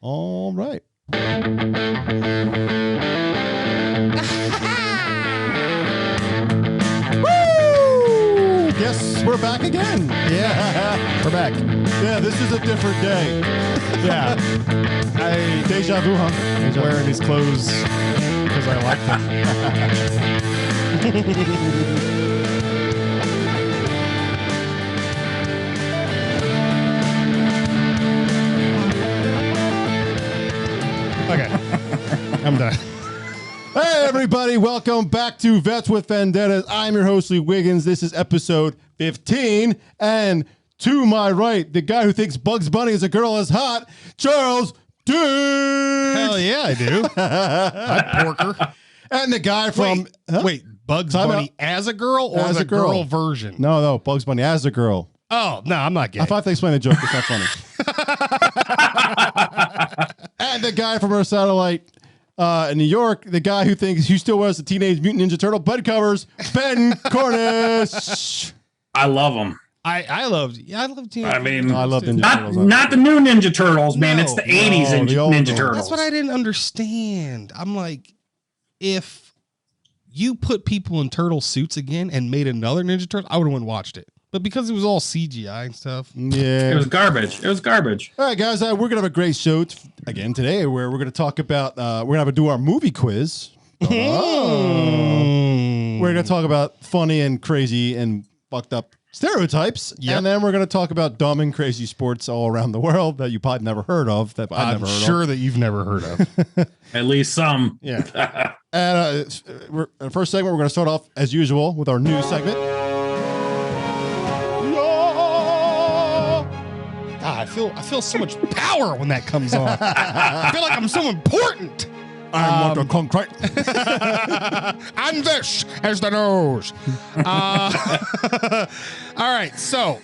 All right. Woo! Yes, we're back again. Yeah, we're back. Yeah, this is a different day. Yeah. Deja vu, huh? He's wearing his clothes because I like them. Okay, I'm done. Hey, everybody. Welcome back to Vets with Vendettas. I'm your host, Lee Wiggins. This is episode 15. And to my right, the guy who thinks Bugs Bunny is a girl is hot, Charles Diggs. Hell yeah, I do. I'm Porker. And the guy from... Wait, Bugs Bunny as a girl or as the a girl version? No, Bugs Bunny as a girl. Oh, no, I'm not gay. I thought they explained the joke. It's not funny. And the guy from our satellite in New York, the guy who thinks he still wears the Teenage Mutant Ninja Turtle bed covers, Ben Cornish. I love them. I love Teenage I love Mutant Ninja Turtles. Not the new Ninja Turtles, man. No. It's the 80s No, the old Ninja ones. Turtles. That's what I didn't understand. I'm like, if you put people in turtle suits again and made another Ninja Turtle, I would have went and watched it. But because it was all CGI and stuff. Yeah. It was garbage. All right, guys, we're going to have a great show again today where we're going to talk about, we're going to do our movie quiz. We're going to talk about funny and crazy and fucked up stereotypes. Yep. And then we're going to talk about dumb and crazy sports all around the world that you probably never heard of. That I've never heard of. Sure that you've never heard of. At least some. Yeah. And the first segment, we're going to start off, as usual, with our news segment. God, I feel so much power when that comes on. I feel like I'm so important. I'm like a concrete. And this is the news. All right, so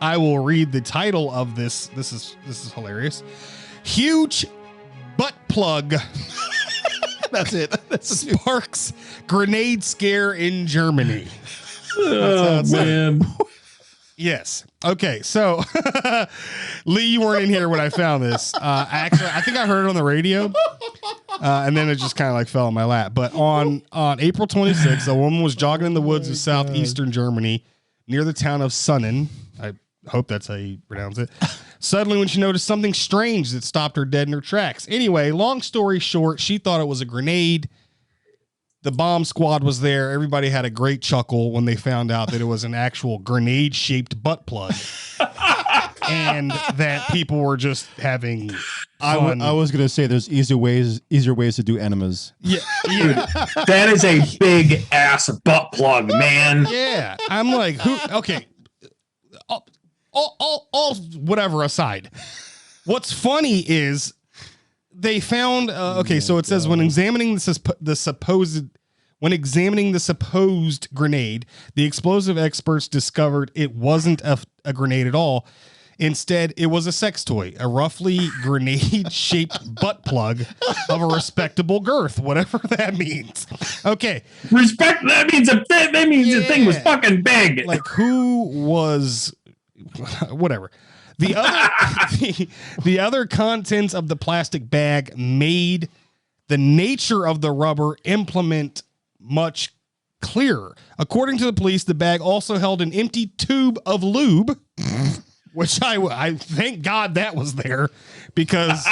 I will read the title of this. This is hilarious. Huge butt plug. That's it. Sparks grenade scare in Germany. Oh, man. Yes. Okay. So, Lee, you weren't in here when I found this. Actually, I think I heard it on the radio, and then it just kind of like fell in my lap. But on April 26th, a woman was jogging in the woods of southeastern Germany near the town of Sunnen. I hope that's how you pronounce it. Suddenly, when she noticed something strange that stopped her dead in her tracks. Anyway, long story short, she thought it was a grenade. The bomb squad was there. Everybody had a great chuckle when they found out that it was an actual grenade-shaped butt plug. And that people were just having fun. I was going to say there's easier ways to do enemas. Yeah. That is a big ass butt plug, man. Yeah. I'm like, who? Okay. All whatever aside. What's funny is they found okay, so it says when examining the supposed grenade, the explosive experts discovered it wasn't a grenade at all. Instead, it was a sex toy, a roughly grenade-shaped butt plug of a respectable girth, whatever that means. Okay, That means the thing was fucking big. like who was whatever. The other the other contents of the plastic bag made the nature of the rubber implement much clearer. According to the police, the bag also held an empty tube of lube, which I thank God that was there, because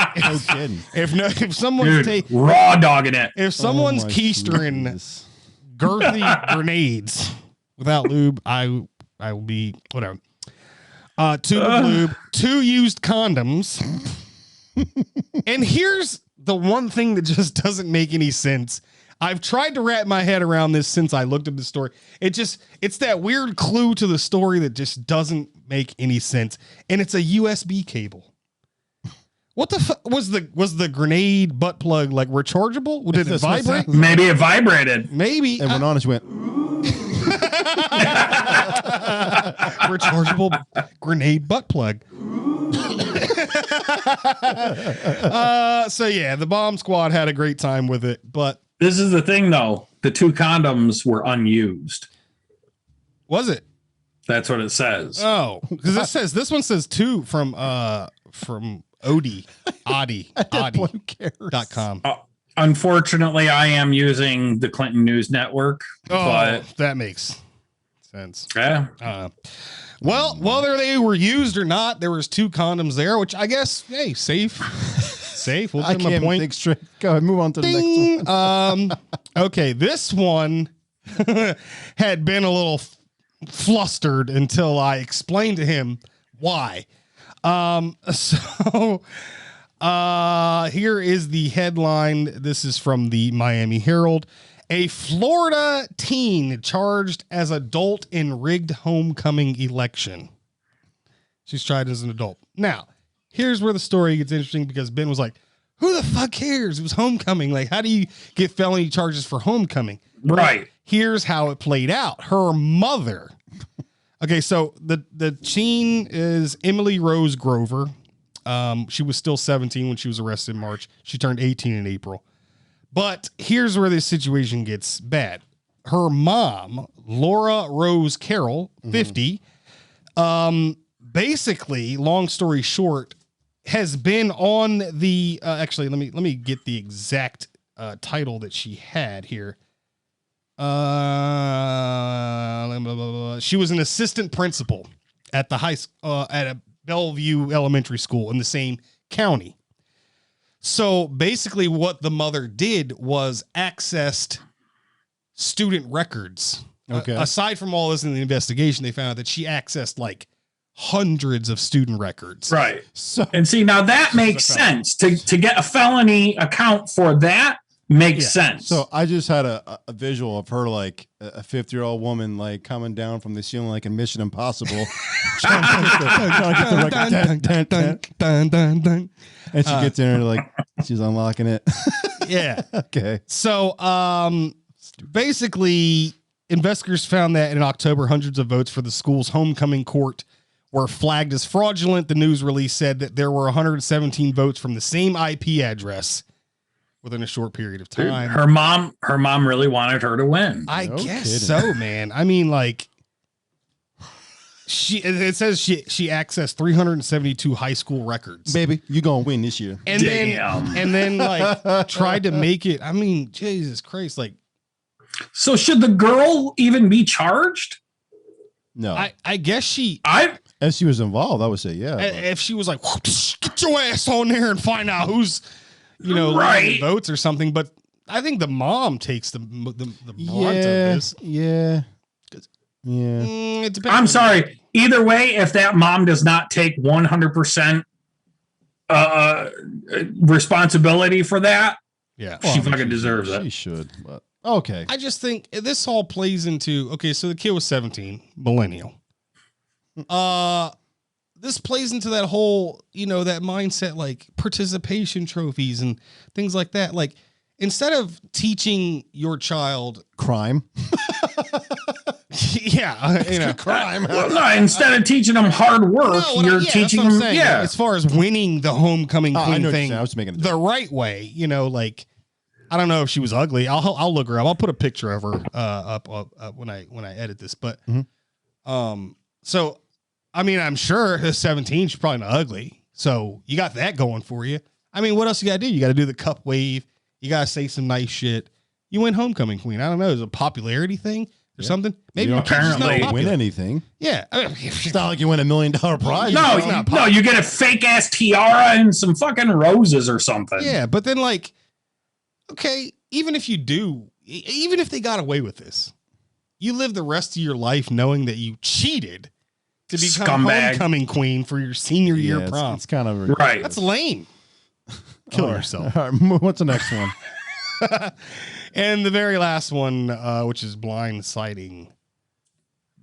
if someone's raw dogging it. if someone's keistering girthy grenades without lube, I will be whatever. Tube of lube, 2 used condoms. And here's the one thing that just doesn't make any sense. I've tried to wrap my head around this since I looked at the story. It's that weird clue to the story that just doesn't make any sense. And it's a USB cable. What the fuck was the grenade butt plug like rechargeable? Did it vibrate? Maybe it vibrated. Maybe. And went on and she went, rechargeable grenade butt plug. So yeah, the bomb squad had a great time with it, but This is the thing, though. The 2 condoms were unused. was it? That's what it says. Oh, because this one says 2 from Odie. At that point, who cares? Oddie.com. Unfortunately, I am using the Clinton News Network. But that makes sense. Yeah. Well, whether they were used or not, there was 2 condoms there, which I guess, hey, safe. Safe. We'll I give them a can't point. think straight. Go ahead, move on to the Ding. next one. Okay, this one had been a little flustered until I explained to him why. So here is the headline. This is from the Miami Herald. A Florida teen charged as adult in rigged homecoming election. She's tried as an adult. Now, here's where the story gets interesting because Ben was like, who the fuck cares? It was homecoming. Like, how do you get felony charges for homecoming? Right. Here's how it played out. Her mother. Okay, so the teen is Emily Rose Grover. She was still 17 when she was arrested in March. She turned 18 in April. But here's where this situation gets bad. Her mom, Laura Rose Carroll, 50, basically, long story short, has been on the actually let me get the exact title that she had here. She was an assistant principal at the at a Bellevue Elementary School in the same county. So basically what the mother did was accessed student records. Okay. Aside from all this in the investigation, they found out that she accessed like hundreds of student records. Right. So, And see, now that makes sense. To get a felony account for that makes sense. so I just had a visual of her like a 50-year-old woman like coming down from the ceiling like in Mission Impossible. And she gets in there like she's unlocking it. Yeah. Okay. So basically, investigators found that in October, hundreds of votes for the school's homecoming court were flagged as fraudulent. The news release said that there were 117 votes from the same IP address within a short period of time. Her mom really wanted her to win. I No guess kidding. so, man. I mean, like, it says she accessed 372 high school records. Baby, you gonna win this year. And Damn. then like tried to make it. I mean, Jesus Christ, like, So should the girl even be charged? No. I guess she, As she was involved, I would say yeah. but- if she was like, get your ass on there and find out who's, Right. leading votes or something. But I think the mom takes the brunt of yeah. this. Yeah. Yeah. It depends. I'm sorry. Either way, if that mom does not take 100% responsibility for that, Yeah. she fucking deserves She it. should, but okay. I just think this all plays into, okay, so the kid was 17, millennial. This plays into that whole, that mindset, like participation trophies and things like that. Like, instead of teaching your child, Crime. crime. Well, no, instead of teaching them hard work, you're teaching them. Yeah. As far as winning the homecoming I queen know what you're thing, saying. I was making a the right way, like, I don't know if she was ugly. I'll look her up. I'll put a picture of her up when I edit this. But so I mean, I'm sure at 17 she's probably not ugly. So you got that going for you. I mean, what else you got to do? You got to do the cup wave. You got to say some nice shit. You win homecoming queen. I don't know. Is it a popularity thing or something? Maybe You your don't kid's just not apparently win popular. anything. Yeah. It's not like you win $1 million prize. No, you get a fake ass tiara and some fucking roses or something. Yeah, but then like, okay, even if they got away with this, you live the rest of your life knowing that you cheated to become Scumbag. homecoming queen for your senior year Yeah, prom. it's kind of Right. That's lame. Kill All right. yourself. All right, what's the next one? And the very last one, which is blindsiding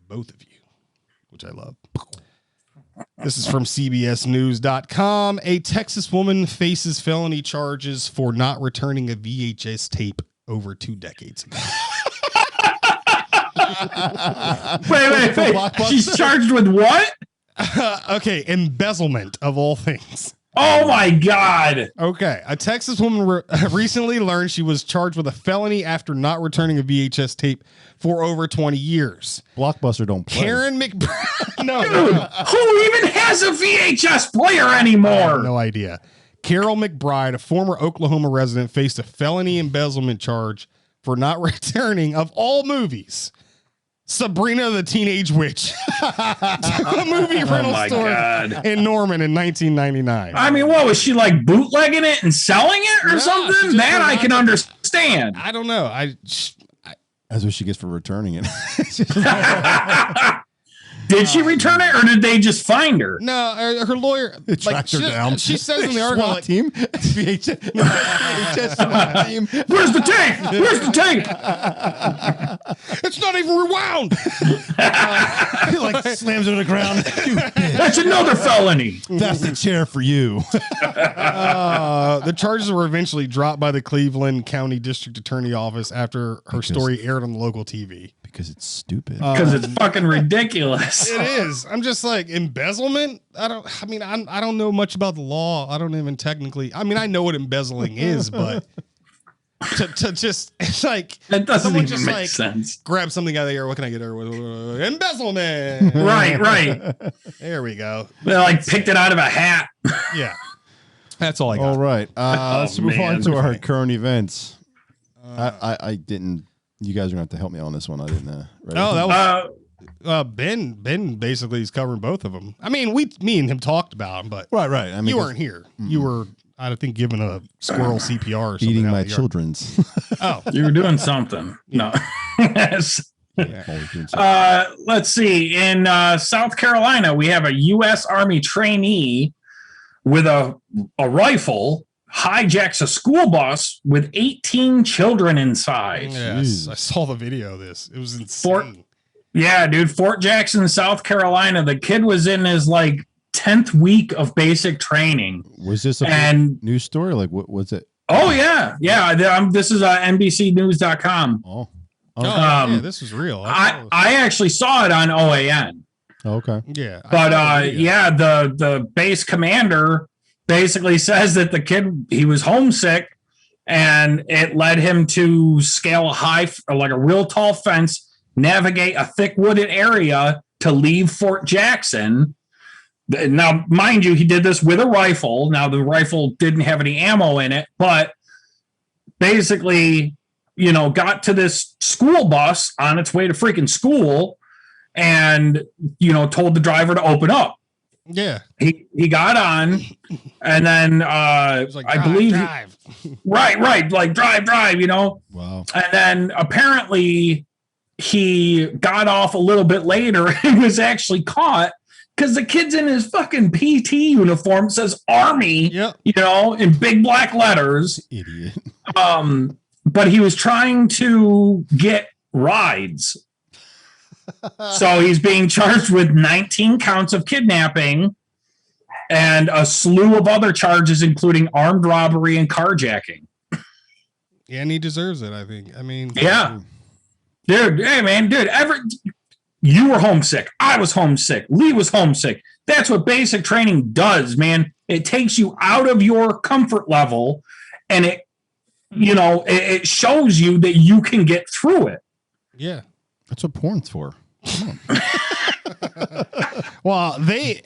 both of you, which I love. This is from CBSNews.com. A Texas woman faces felony charges for not returning a VHS tape over 2 decades ago. Wait. She's charged with what? Okay, embezzlement of all things. Oh my God. Okay, a Texas woman recently learned she was charged with a felony after not returning a VHS tape for over 20 years. Blockbuster don't play. Karen McBride. No, Dude, who even has a VHS player I have anymore? no idea. Carol McBride, a former Oklahoma resident, faced a felony embezzlement charge for not returning, of all movies, Sabrina the Teenage Witch to a movie rental store in Norman in 1999. I mean, what was she like, bootlegging it and selling it or No, she something? just That I can understand. I don't know. That's what she gets for returning it. Did she return it or did they just find her? No, her lawyer Tracked her down. She says in the article, SWAT like, team. VHS SWAT team. Where's the tape? Where's the tape? it's not even rewound. He like slams her to the ground. That's another felony. That's the chair for you. The charges were eventually dropped by the Cleveland County District Attorney Office after her story aired on the local TV. Because it's stupid. Because it's fucking ridiculous. It is. I'm just like, embezzlement. I don't know much about the law. I don't even technically. I mean, I know what embezzling is, but to just, it's like That doesn't someone even just make like sense. grab something out of the air. What can I get her? Embezzlement. Right. There we go. They like picked it out of a hat. Yeah. That's all I got. All right. Let's move on man. to our current events. I didn't. You guys are gonna have to help me on this one. I didn't. Oh, that was Ben. Ben basically is covering both of them. I mean, me and him talked about them, but right. I mean, you weren't here. You were, I think, giving a squirrel CPR or something. eating out my in the yard. children's. Oh, You were doing something. No. Yes. Always doing something. Let's see. In South Carolina, we have a U.S. Army trainee with a rifle hijacks a school bus with 18 children inside. yes, I saw the video of this. It was insane. Yeah, dude. Fort Jackson, South Carolina. The kid was in his like 10th week of basic training. Was this a And news story? Like, what was it? oh yeah. This is NBCnews.com. Oh, Yeah, this is real. I actually saw it on OAN. okay. Yeah, But the base commander basically says that the kid, he was homesick and it led him to scale a real tall fence, navigate a thick wooded area to leave Fort Jackson. Now, mind you, he did this with a rifle. Now, the rifle didn't have any ammo in it, but basically, got to this school bus on its way to freaking school and, told the driver to open up. Yeah, He got on, and then it was like, I believe drive. right, like drive, Wow. and then apparently he got off a little bit later and was actually caught because the kid's in his fucking PT uniform, says Army, Yep. in big black letters. Idiot. But he was trying to get rides. So he's being charged with 19 counts of kidnapping and a slew of other charges, including armed robbery and carjacking. Yeah, and he deserves it, I think. I mean, Yeah. Dude, hey, man, you were homesick. I was homesick. Lee was homesick. That's what basic training does, man. It takes you out of your comfort level and it shows you that you can get through it. Yeah. That's what porn's for. Well,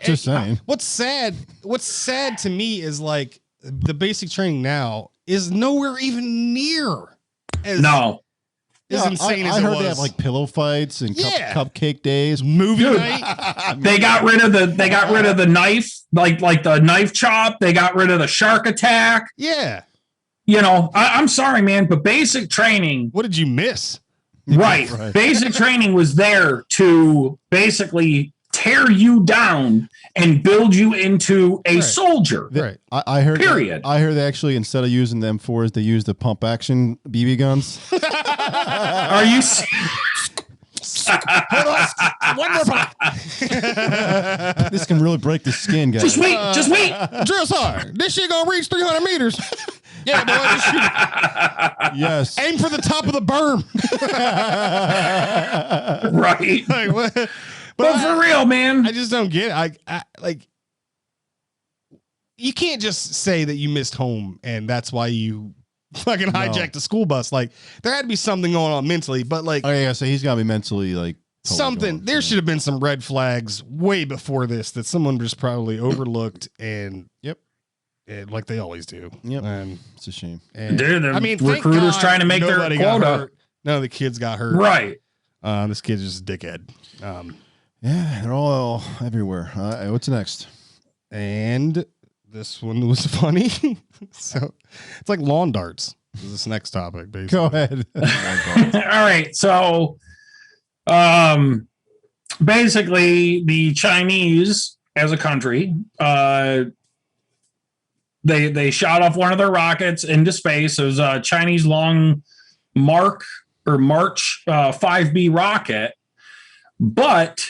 Just saying. What's sad to me is like the basic training now is nowhere even near as insane as I it heard was. they have like pillow fights and Yeah. cupcake days. movie Dude. night. They got rid of the knife, like the knife chop. They got rid of the shark attack. Yeah. I'm sorry, man, but basic training, What did you miss? right? Basic training was there to basically tear you down and build you into a Right. soldier. Right. I heard. Period. I heard they actually, instead of using them fours, they use the pump action BB guns. Are you? This can really break the skin, guys. Just wait. Drill hard. This shit gonna reach 300 meters. Yeah, boy, just shoot. Yes. Aim for the top of the berm. Right. Like, what? But for real, man. I just don't get it. I like. You can't just say that you missed home and that's why you fucking hijacked the school bus. Like, there had to be something going on mentally. But like, Oh yeah, so he's got to be mentally like something. There should have been some red flags way before this that someone just probably overlooked and like they always do. Yep. And it's a shame. And, Dude, I mean, recruiters trying to make their quota. None of the kids got hurt. Right. This kid's just a dickhead. Yeah, they're all everywhere. What's next? And this one was funny. So it's like lawn darts. This is this next topic, basically. Go ahead. All right. So basically the Chinese as a country, they shot off one of their rockets into space. It was a Chinese Long March 5B rocket, but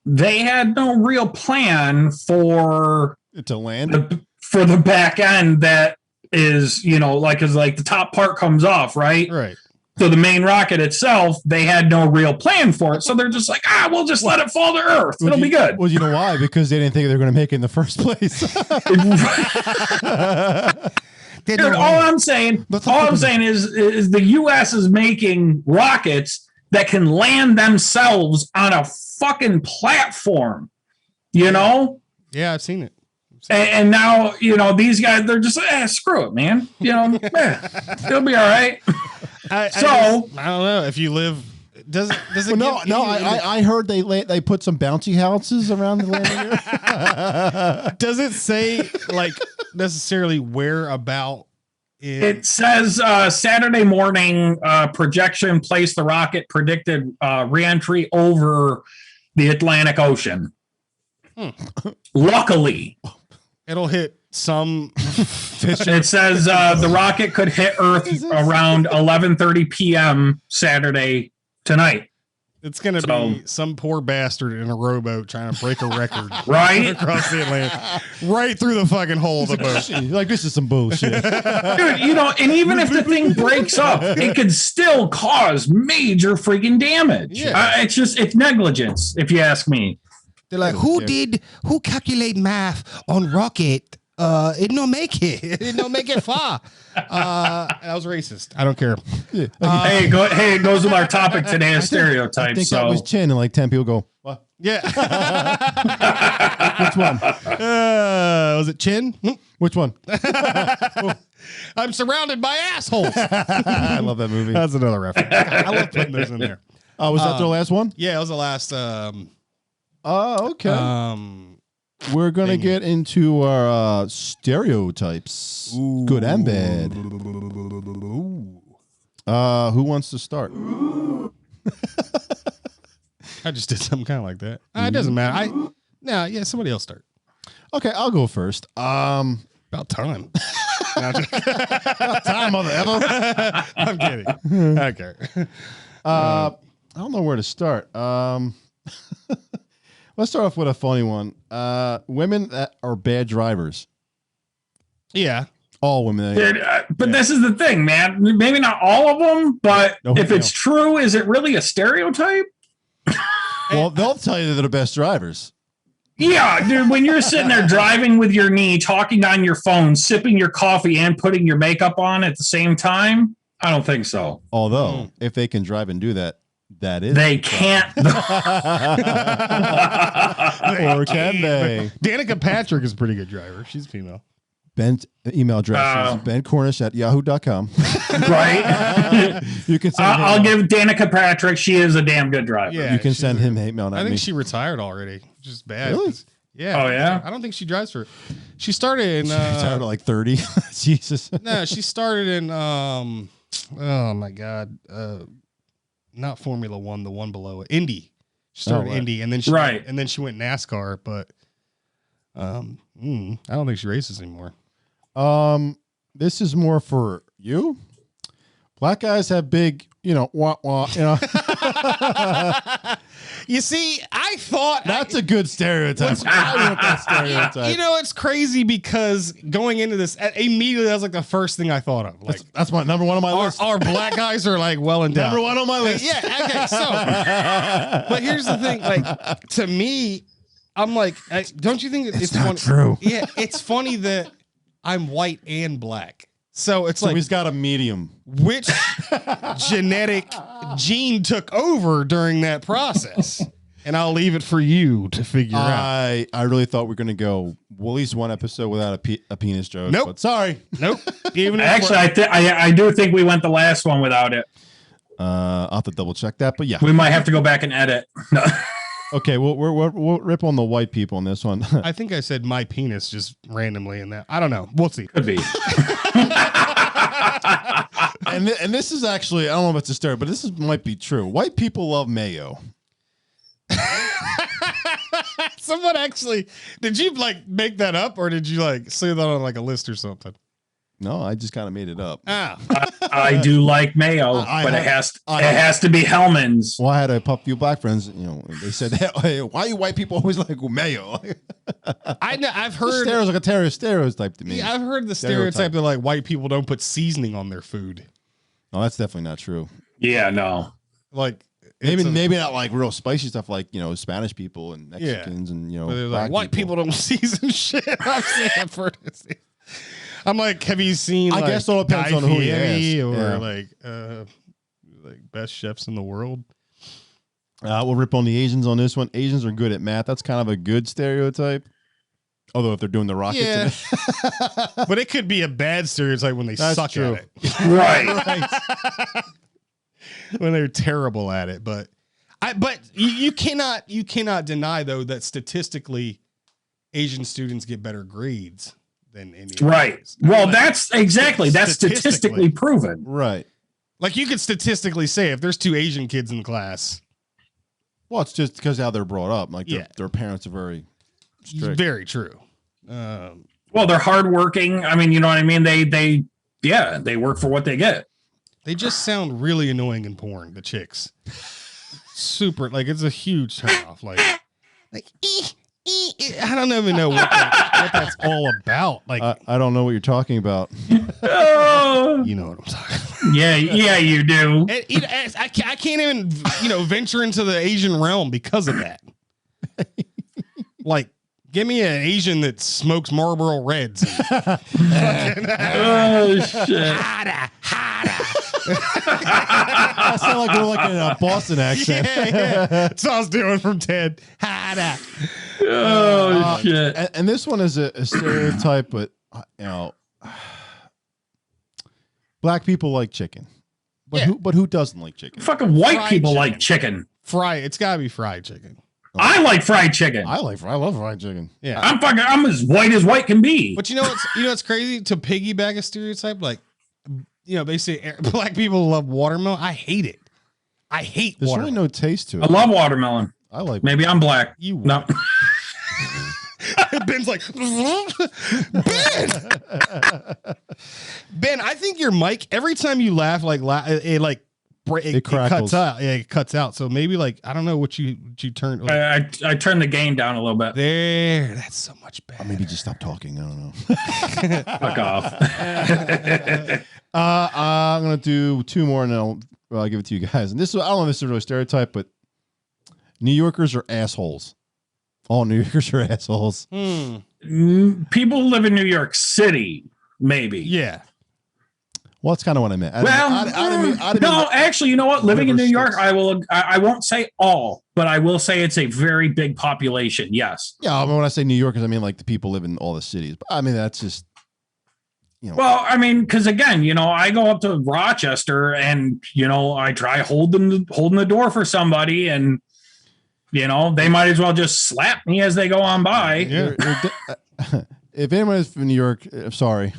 they had no real plan for to land for the back end that is, like the top part comes off, right? Right. So the main rocket itself, they had no real plan for it. So they're just like, we'll just let it fall to Earth. It'll be good. Well, you know why? Because they didn't think they were going to make it in the first place. Dude, all I'm saying is the U.S. is making rockets that can land themselves on a fucking platform, Yeah, I've seen it. And now, these guys, they're just like, screw it, man. It'll be all right. I don't know if you live. Does it? Well, I heard they put some bouncy houses around the landing area. Does it say like necessarily where about? It says Saturday morning projection placed the rocket predicted reentry over the Atlantic Ocean. Luckily, it'll hit some fish. It says the rocket could hit Earth around 11:30 p.m. Saturday tonight. It's going to be some poor bastard in a rowboat trying to break a record right across the Atlantic, right through the fucking hole of the boat. Like, this is some bullshit. Dude, and even if the thing breaks up, it could still cause major freaking damage. Yeah. It's negligence, if you ask me. They're like, who calculate math on rocket? It don't make it. It don't make it far. That was racist. I don't care. Yeah. Hey, it goes with our topic today of stereotypes. I think that was Chin, and like 10 people go, what? Yeah. Which one? Was it Chin? Which one? I'm surrounded by assholes. I love that movie. That's another reference. I love putting those in there. Was that their last one? Yeah, it was the last. Okay. We're going to get into our stereotypes. Ooh. Good and bad. Who wants to start? I just did something kind of like that. It doesn't matter. Somebody else start. Okay, I'll go first. About time. About time, mother ever. I'm kidding. Okay. I don't know where to start. Let's start off with a funny one. Women that are bad drivers. Yeah. All women. But this is the thing, man. Maybe not all of them, but if it's true, is it really a stereotype? Well, they'll tell you they're the best drivers. Yeah, dude, when you're sitting there driving with your knee, talking on your phone, sipping your coffee, and putting your makeup on at the same time, I don't think so. Although, if they can drive and do that, that is. They can't. Or can they? Danica Patrick is a pretty good driver. She's female. Ben's email address is bencornish@yahoo.com. Right? You can send I'll give Danica Patrick. She is a damn good driver. Yeah, you can send him hate mail. I think she retired already, which is bad. Really? Yeah. Oh, yeah? I don't think she drives for. She started in. She retired at like 30. Jesus. No, she started in. Oh my God. Not Formula One, the one below it. Indy. She started Indy, and then she went NASCAR, but I don't think she races anymore. This is more for you. Black guys have big, wah, You see, I thought that's a good stereotype. I want that stereotype. It's crazy because going into this, immediately that was like the first thing I thought of. Like, that's my number one on my list. Our black guys are like well endowed. Number one on my list. Yeah. Okay. So, but here's the thing. Like to me, I'm like, don't you think it's not funny? true? Yeah, it's funny that I'm white and black. So it's So like he's got a medium. which genetic gene took over during that process? And I'll leave it for you to figure out. I really thought we were going to go at least one episode without a penis joke. Nope. But sorry. Nope. Even if Actually, I do think we went the last one without it. I'll have to double check that, but yeah. We might have to go back and edit. No. Okay, we'll rip on the white people on this one. I think I said my penis just randomly in that. I don't know. We'll see. Could be. and this is actually, I don't know if it's a stereotype, but might be true. White people love mayo. Someone actually, did you like make that up or did you like say that on like a list or something? No, I just kind of made it up. I do like mayo, but it has to be Hellman's. Well, I had a few black friends. They said, hey, "Why you white people always like mayo?" I've heard like a stereotype to me. Yeah, I've heard the stereotype that like white people don't put seasoning on their food. No, that's definitely not true. Yeah, no. Like maybe not like real spicy stuff like Spanish people and Mexicans and like, white people don't season shit. I've heard it. I'm like, have you seen? I guess it all depends on who you ask. Or like best chefs in the world. We'll rip on the Asians on this one. Asians are good at math. That's kind of a good stereotype. Although if they're doing the rockets, but it could be a bad stereotype when they suck at it. Right. When they're terrible at it, but you cannot deny though that statistically Asian students get better grades than Indian. Right. Well, that's statistically proven. Right. Like you could statistically say if there's 2 Asian kids in the class. Well, it's just because how they're brought up. Like their parents are very strict. Very true. Well, they're hardworking. I mean, you know what I mean? They work for what they get. They just sound really annoying in porn, the chicks. Super, like it's a huge turnoff. Like I don't even know what that's all about. Like I don't know what you're talking about. You know what I'm talking about. Yeah, you do. I can't even venture into the Asian realm because of that. Like, give me an Asian that smokes Marlboro Reds. Oh shit! I sound like we're like in a Boston accent. Yeah. That's what I was doing from Ted. Oh shit! And this one is a stereotype, but black people like chicken. But who doesn't like chicken? Fucking white people like chicken. It's gotta be fried chicken. I like fried chicken. I love fried chicken. Yeah, I'm as white can be. But you know what's crazy to piggyback a stereotype like. They say black people love watermelon. I hate it. I hate There's watermelon. really no taste to it. I love watermelon. I like. Maybe I'm black. No. Ben's like, Ben, I think your mic, every time you laugh, it cuts out. Yeah, it cuts out. So maybe I don't know what you turn. I turned the gain down a little bit. There, that's so much better. Or maybe just stop talking. I don't know. Fuck off. I'm gonna do 2 more and then I'll give it to you guys. And I don't know if this is a real stereotype, but New Yorkers are assholes. All New Yorkers are assholes. People who live in New York City, maybe. Yeah. Well, that's kind of what I meant. Actually, you know what? Living in New York, I won't say all, but I will say it's a very big population. Yes. Yeah. I mean, when I say New Yorkers, I mean like the people live in all the cities. But I mean, that's just, Well, I mean, because again, I go up to Rochester and, I try holding the door for somebody and, they might as well just slap me as they go on by. Yeah. If anybody's from New York, sorry,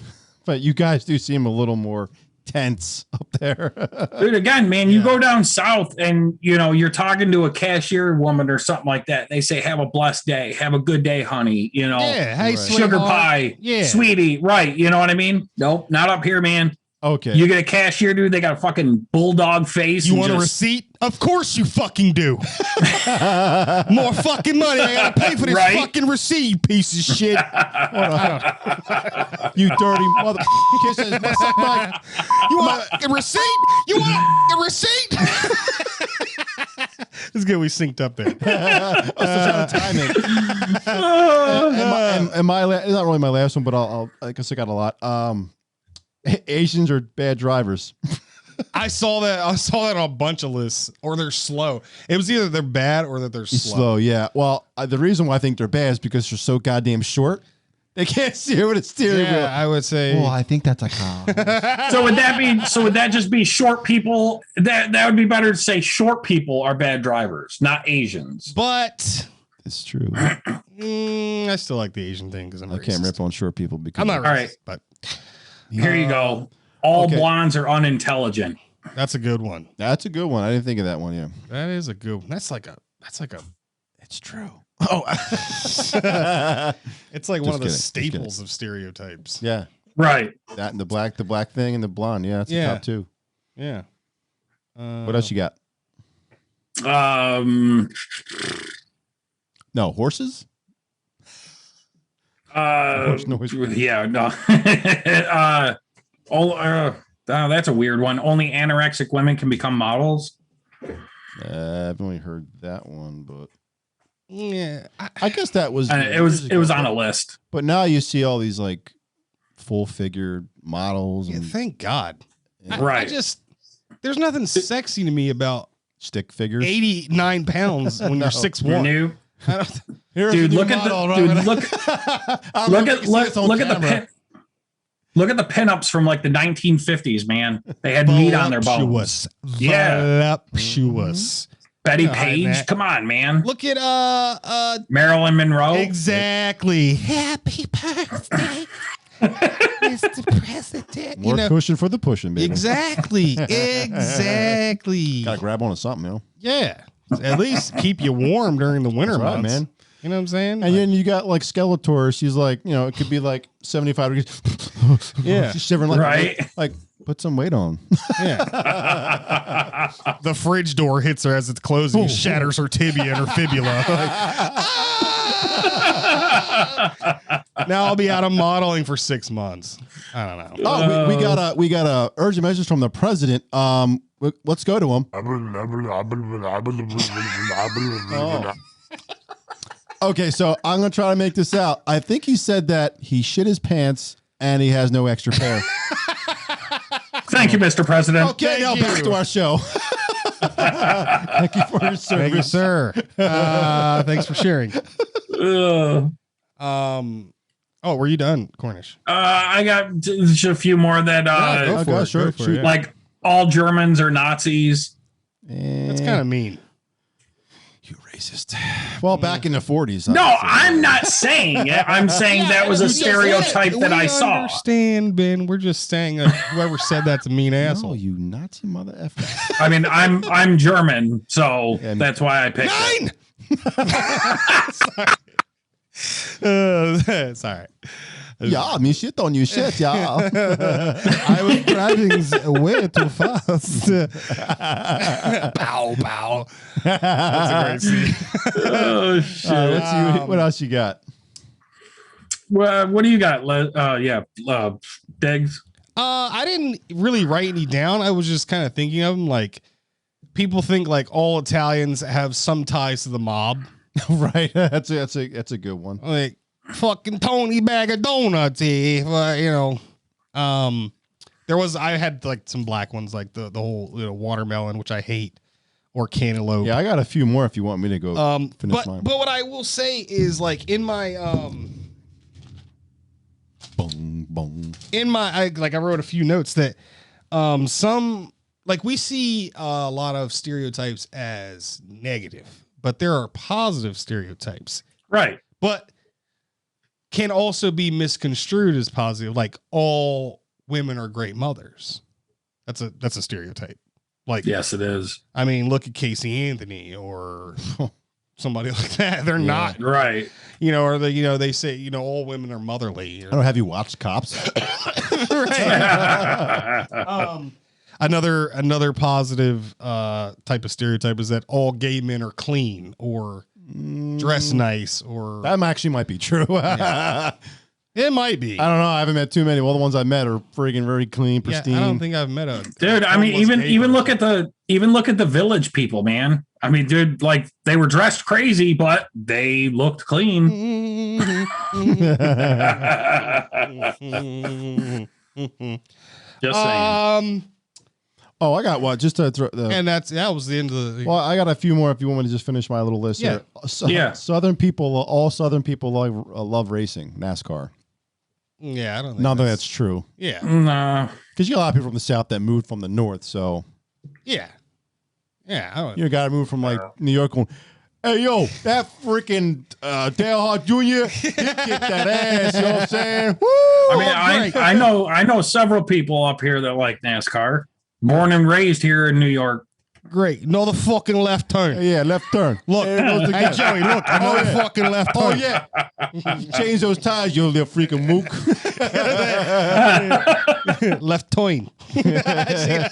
but you guys do seem a little more tense up there. Dude, again, man, you go down south and, you're talking to a cashier woman or something like that. They say, have a blessed day. Have a good day, honey. Yeah. Hey, sugar pie. Yeah. Sweetie. Right. You know what I mean? Nope. Not up here, man. Okay. You get a cashier, dude. They got a fucking bulldog face. You want a receipt? Of course you fucking do. More fucking money. I gotta pay for this fucking receipt, you piece of shit. You dirty mother. You want a receipt? You want a receipt? It's good. We synced up there. Timing. and my it's not really my last one, but I guess I got a lot. Asians are bad drivers. I saw that on a bunch of lists, or they're slow. It was either they're bad or that they're slow. Yeah. Well, the reason why I think they're bad is because they're so goddamn short. They can't steer with a steering wheel. I would say. Well, I think that's a car. So would that just be short people? That would be better to say short people are bad drivers, not Asians. But It's true. I still like the Asian thing because I can't rip on short people because I'm not racist, All right. but Here you go. All Okay. blondes are unintelligent. that's a good one. That's a good one. I didn't think of that one. Yeah, That is a good one. That's like a. it's true. Oh, it's like one of the Just kidding. staples of stereotypes. Yeah, Right. that and the black thing and the blonde. Yeah, that's the top two. Yeah. What else you got? No horses. Horse noise. Yeah, no. That's a weird one. Only anorexic women can become models. I've only heard that one, but Yeah. I guess that was It was on a list. But now you see all these like full figured models and Thank God. I Right. just there's nothing sexy to me about stick figures. 89 pounds when you're 6'1". New. I don't, Here's Dude, a new look at model, the right? dude, look I don't know look if at you can see this on look at the camera. pin. Look at the pinups from like the 1950s, man. They had meat on their bones. Yeah. Voluptuous. Betty Yeah, Page, Matt. come on, man. Look at Marilyn Monroe. exactly. Happy birthday, Mr. President. More cushion for the pushing, baby. Exactly. Exactly. Gotta grab onto something, you know. Yeah. At least keep you warm during the winter That's right, months. man. You know what I'm saying? And then you got like Skeletor. She's like, you know, it could be like 75 degrees. Yeah. She's shivering like, Right. like put some weight on. Yeah. The fridge door hits her as it's closing, shatters her tibia and her fibula. Now I'll be out of modeling for 6 months. I don't know. Oh, we got a urgent message from the president. Let's go to him. Oh. Okay, so I'm gonna try to make this out. I think he said that he shit his pants and he has no extra pair. Thank you, Mr. President. Okay, Thank now you. back to our show. Thank you for your service. Thank you, sir. Thanks for sharing. Were you done, Cornish? I got just a few more that Go for okay, it. sure, Go for shoot. it. like all Germans are Nazis. That's kind of mean. You racist. Well, back in the 40s. No, I'm not saying it. I'm saying that was a stereotype that I saw. Understand, Ben. We're just saying whoever said that's a mean No, asshole. you Nazi mother effer. I mean, I'm German, so Yeah, me that's why I picked it. It's all right. Yeah, me shit on you shit, yeah. I was driving way too fast. Bow, bow. That's a great scene. Oh shit! Let's see, what else you got? Well, what do you got? Diggs. I didn't really write any down. I was just kind of thinking of them. Like, people think like all Italians have some ties to the mob. Right, that's a good one. Like fucking Tony bag of donuts, I had like some black ones, like the whole watermelon, which I hate, or cantaloupe. Yeah, I got a few more if you want me to go finish mine. But what I will say is like in my Boom, boom. I wrote a few notes that some like we see a lot of stereotypes as negative, but there are positive stereotypes, Right. but can also be misconstrued as positive. Like all women are great mothers. That's a stereotype. Like, Yes, it is. I mean, look at Casey Anthony or somebody like that. They're not, Right. or they say, all women are motherly. I don't have you watched Cops. Another positive type of stereotype is that all gay men are clean or dress nice, or That actually might be true. it might be. I don't know. I haven't met too many. Well, the ones I met are friggin' very clean, pristine. I don't think I've met a Dude, I mean, homeless gay even person. look at the village people, man. I mean, dude, like they were dressed crazy, but they looked clean. Just saying. Oh, I got what? Just to throw the. And that was the end of the. Well, I got a few more if you want me to just finish my little list here. Yeah. Southern people, all Southern people love racing, NASCAR. Yeah, I don't think Not that that's true. Yeah. Nah. Because you got a lot of people from the South that moved from the North, so. Yeah. Yeah. I don't You got to move from like New York going, hey, yo, that freaking Dale Hart Jr., he kicked that ass, you know what I'm saying? Woo! I mean, I know several people up here that like NASCAR. Born and raised here in New York. Great. Another fucking left turn. Yeah, left turn. Look, hey, Joey, look, another fucking left turn. Oh, yeah. Change those tires, you little freaking mook. Left turn.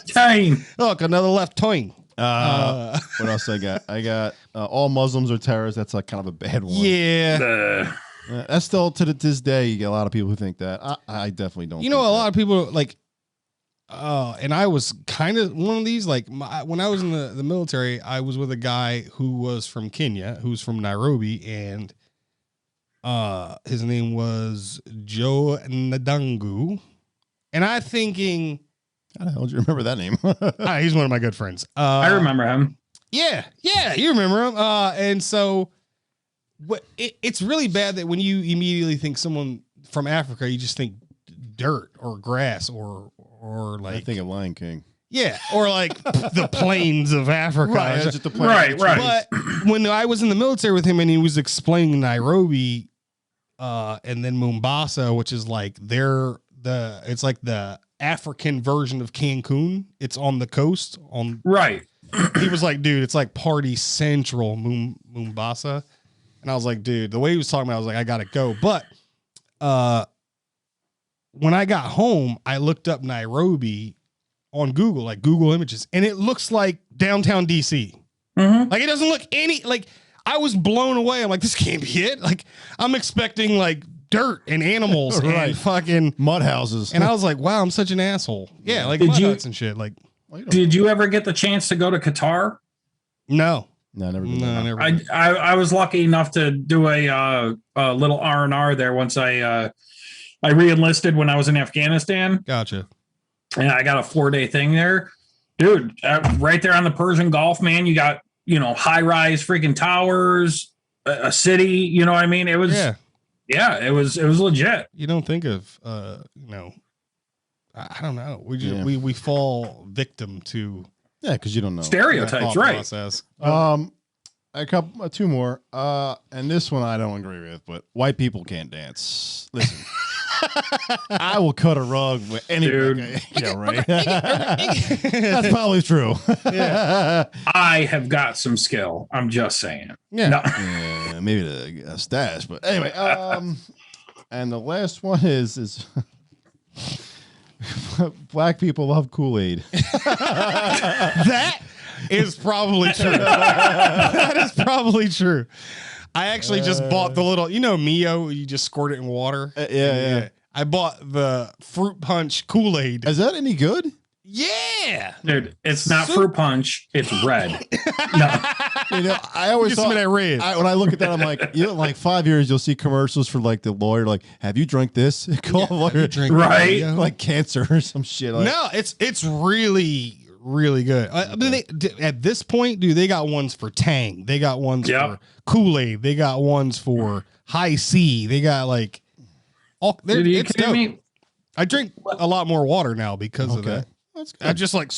Dang. Look, another left turn. What else I got? I got all Muslims are terrorists. That's like kind of a bad one. Yeah. That's still to this day. You get a lot of people who think that. I definitely don't. You know, a lot of people like, and I was kind of one of these. Like when I was in the military, I was with a guy who was from Kenya, who's from Nairobi, and his name was Joe Nadangu, and I'm thinking, how the hell do you remember that name? he's one of my good friends. I remember him. Yeah, you remember him. And so, it's really bad that when you immediately think someone from Africa, you just think dirt or grass or like I think of Lion King. Yeah, or like the plains of Africa. Right, just the plains. Right. But when I was in the military with him and he was explaining Nairobi, and then Mombasa, which is like it's like the African version of Cancun. It's on the coast. Right. He was like, dude, it's like party central Mombasa. And I was like, dude, the way he was talking about, I was like, I gotta go. But when I got home, I looked up Nairobi on Google, like Google Images, and it looks like downtown DC. Mm-hmm. Like it doesn't look I was blown away. I'm like, this can't be it. Like I'm expecting like dirt and animals Right. and fucking Mud houses. And I was like, wow, I'm such an asshole. Yeah, like mud huts and shit. Like, did you ever get the chance to go to Qatar? no. No, never did. No, never. I was lucky enough to do a little R&R there once I re-enlisted when I was in Afghanistan. Gotcha. And I got a 4-day thing there. Dude, right there on the Persian Gulf, man, you got, high-rise freaking towers, a city, you know what I mean? It was, it was legit. You don't think of, I don't know. We fall victim to because you don't know. Stereotypes, right? Process. Two more. And this one I don't agree with, but white people can't dance. Listen. I will cut a rug with any dude. Yeah, right. That's probably true. Yeah. I have got some skill. I'm just saying. Yeah. No. Yeah, maybe a stash, but anyway. And the last one is black people love Kool-Aid. That is probably true. That is probably true. I actually just bought the little, Mio, you just squirt it in water. Yeah. I bought the fruit punch Kool-Aid. Is that any good? Yeah. Dude, it's not fruit punch, it's red. No. I always thought that red. When I look at that, I'm like, like 5 years, you'll see commercials for like the lawyer, like, have you drank this? Call lawyer, drink right? Like cancer or some shit. Like. No, it's really, really good. I mean, at this point, dude, they got ones for Tang. They got ones for Kool-Aid. They got ones for High C. They got like all. It's dope. Me? I drink a lot more water now because of that. That's good. I just like.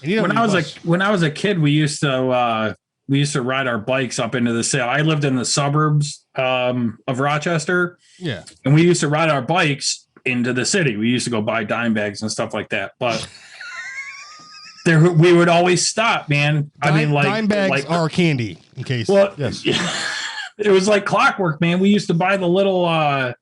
When I was a kid, we used to ride our bikes up into the city. I lived in the suburbs of Rochester. Yeah, and we used to ride our bikes into the city. We used to go buy dime bags and stuff like that, but. We would always stop, man. Dime bags are candy, in case. Well, yes. It was like clockwork, man. We used to buy the little, what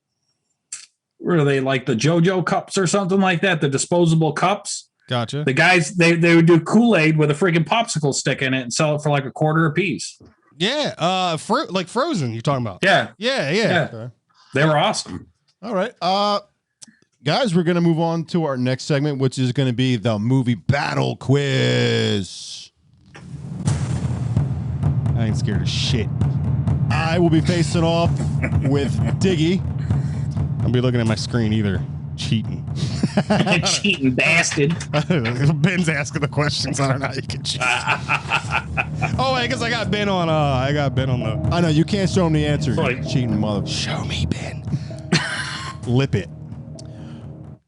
are they, like the JoJo cups or something like that, the disposable cups. Gotcha. The guys, they would do Kool-Aid with a freaking popsicle stick in it and sell it for like $0.25 a piece. Yeah, fruit like frozen. You're talking about? Yeah. Okay. They were awesome. All right. Guys, we're going to move on to our next segment, which is going to be the movie battle quiz. I ain't scared of shit. I will be facing off with Diggy. I'll be looking at my screen either. Cheating. Cheating bastard. Ben's asking the questions. I don't know how you can cheat. Oh, I guess I got Ben on. The I know you can't show him the answer. Sorry. You cheating mother. Show me, Ben. lip it.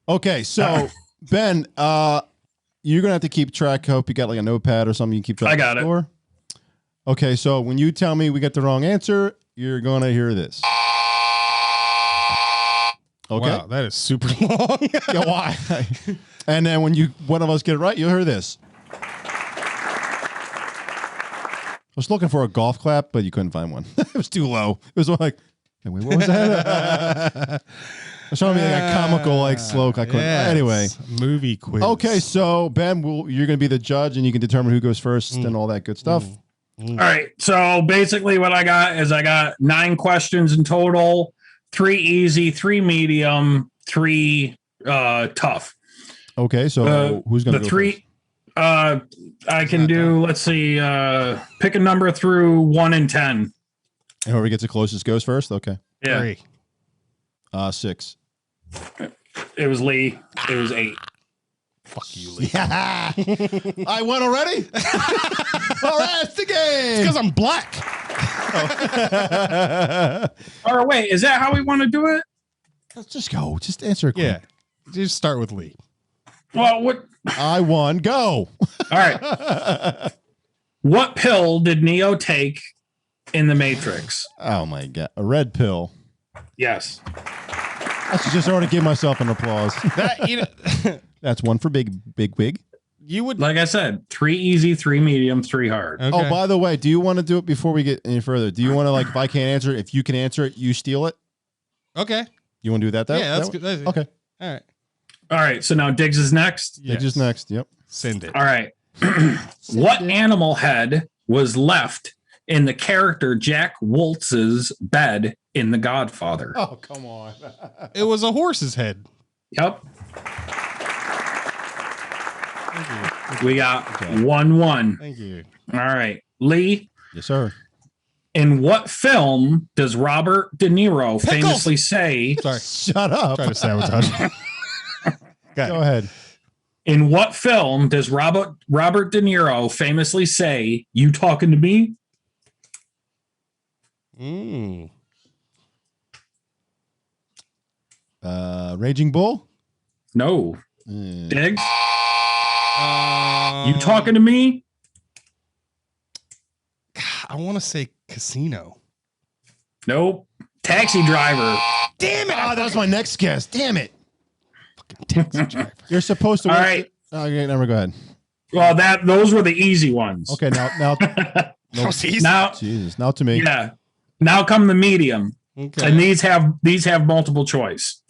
Okay, so Ben, you're gonna have to keep track. Hope you got like a notepad or something. You can keep track. I got of the score. Okay, so when you tell me we get the wrong answer, you're gonna hear this. Okay. Wow, that is super long. Yeah, why? And then when one of us get it right, you'll hear this. I was looking for a golf clap, but you couldn't find one. It was too low. It was like, wait, what was that? It's showing me like a comical, like slow. I couldn't. Yes. Anyway, Movie quiz. okay, so Ben, you're going to be the judge, and you can determine who goes first and all that good stuff. All right. So basically, what I got 9 questions in total. 3 easy, 3 medium, 3 tough. Okay, so who's going to the go 3? first? I can do. Let's see. Pick a number through 1 and 10. And whoever gets the closest goes first. Okay. Yeah, 3. 6. it was Lee. It was 8. Fuck you, Lee. Yeah, I won already. All right, it's the game. Because I'm black. Or wait, is that how we want to do it? Let's just go. Just answer it quick. Yeah. Just start with Lee. Well, what? I won. Go. All right. What pill did Neo take in the Matrix? Oh my god, a red pill. Yes. I should just already give myself an applause. That's one for big. You would. Like I said, 3 easy, 3 medium, 3 hard. Okay. Oh, by the way, do you want to do it before we get any further? Do you want to, like, if I can't answer it, if you can answer it, you steal it? Okay. You want to do that? Yeah, that's good. That's- Okay. All right. All right. So now Diggs is next. Yeah, just next. Yep. Send it. All right. What animal head was left in the character Jack Woltz's bed in The Godfather? Oh, come on. It was a horse's head. Yep. Thank you. We got 1-1. Thank you. All right. Lee, Yes, sir. in what film does Robert De Niro famously say? Sorry. Shut up. Try to sabotage. Go ahead. In what film does Robert De Niro famously say, "You talking to me"? Raging Bull? No. Mm. Diggs, you talking to me? I want to say Casino. Nope. Taxi Driver. Damn it. Oh, that was my next guess. Damn it. Taxi driver. You're supposed to. All right. Okay, never go ahead. Well, those were the easy ones. Okay, now. Now, Jesus, now to me. yeah. Now come the medium, Okay. and these have multiple choice.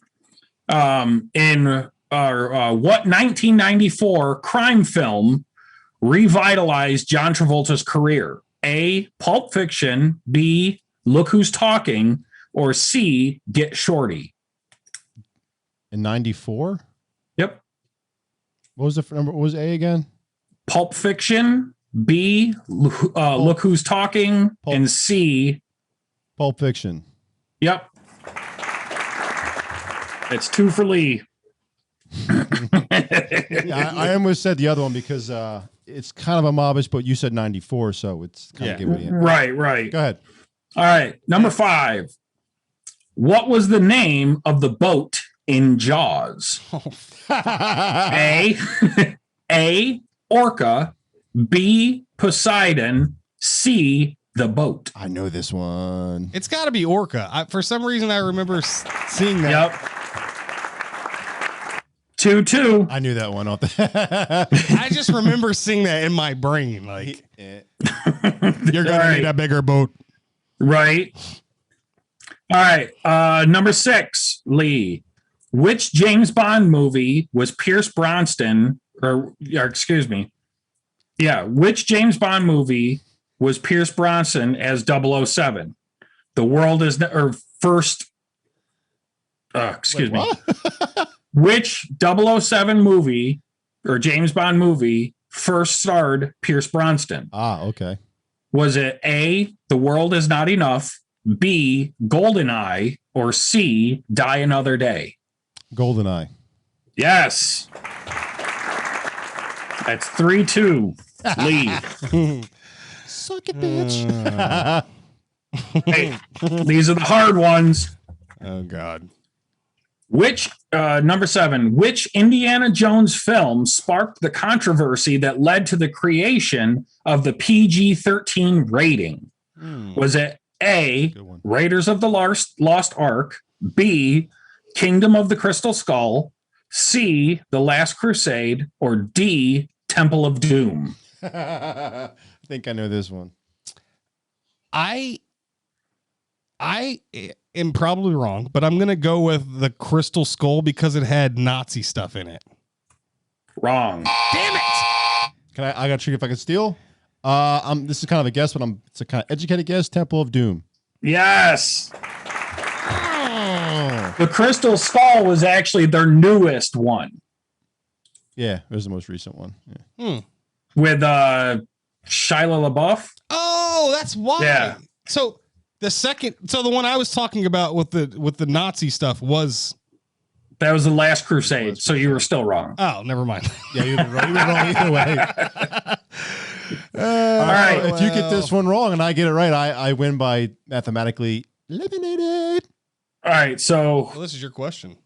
In what 1994 crime film revitalized John Travolta's career? A. Pulp Fiction. B. Look Who's Talking. Or C. Get Shorty. In 94? Yep. What was the number? What was A again? Pulp Fiction. B. Look Who's Talking. Pulp. And C. Pulp Fiction. Yep. It's 2 for Lee. Yeah, I almost said the other one because it's kind of a mobbish, but you said 94, so it's kind of giving me. Right. Go ahead. All right. Number 5. What was the name of the boat in Jaws? A. Orca. B. Poseidon. C. The boat. I know this one. It's got to be Orca. For some reason, I remember seeing that. Yep. 2-2. I knew that one. I just remember seeing that in my brain. Like, you're going to need a bigger boat. Right. All right. Number 6, Lee. Which James Bond movie was Pierce Brosnan, or excuse me. Yeah. Which James Bond movie was Pierce Brosnan as 007? The world is, or first, excuse me. Which 007 movie or James Bond movie first starred Pierce Brosnan? Ah, okay. Was it A, The World Is Not Enough, B, GoldenEye, or C, Die Another Day? GoldenEye. Yes. That's 3-2. Lee. Suck it, bitch. Hey, these are the hard ones. Oh God. Number 7, which Indiana Jones film sparked the controversy that led to the creation of the PG-13 rating? Was it A, Raiders of the Lost Ark, B, Kingdom of the Crystal Skull, C, The Last Crusade, or D, Temple of Doom? I think I know this one. I am probably wrong, but I'm gonna go with the Crystal Skull because it had Nazi stuff in it. Wrong. Damn it! I got to trick if I can steal. This is kind of a guess, but it's a kind of educated guess. Temple of Doom. Yes. The Crystal Skull was actually their newest one. Yeah, it was the most recent one. Yeah. With Shia LaBeouf. Oh, that's why. Yeah. So the one I was talking about with the Nazi stuff was That was The Last Crusade, so you were still wrong. oh, never mind. Yeah, you were wrong either way. All right. If you get this one wrong and I get it right, I win by mathematically eliminated. All right, so Well, this is your question.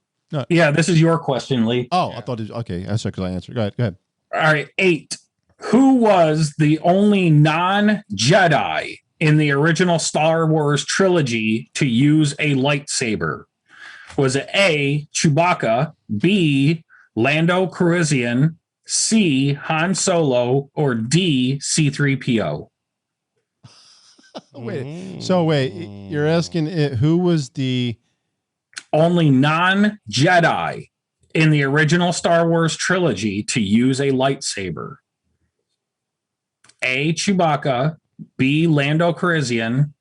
yeah, this is your question, Lee. Oh, I thought okay. That's because I answered. Go ahead. All right, 8. Who was the only non-Jedi in the original Star Wars trilogy to use a lightsaber? Was it A, Chewbacca, B, Lando Calrissian, C, Han Solo, or D, C-3PO? Wait. So wait, you're asking who was the Only non-Jedi in the original Star Wars trilogy to use a lightsaber? A, Chewbacca, B, Lando Calrissian,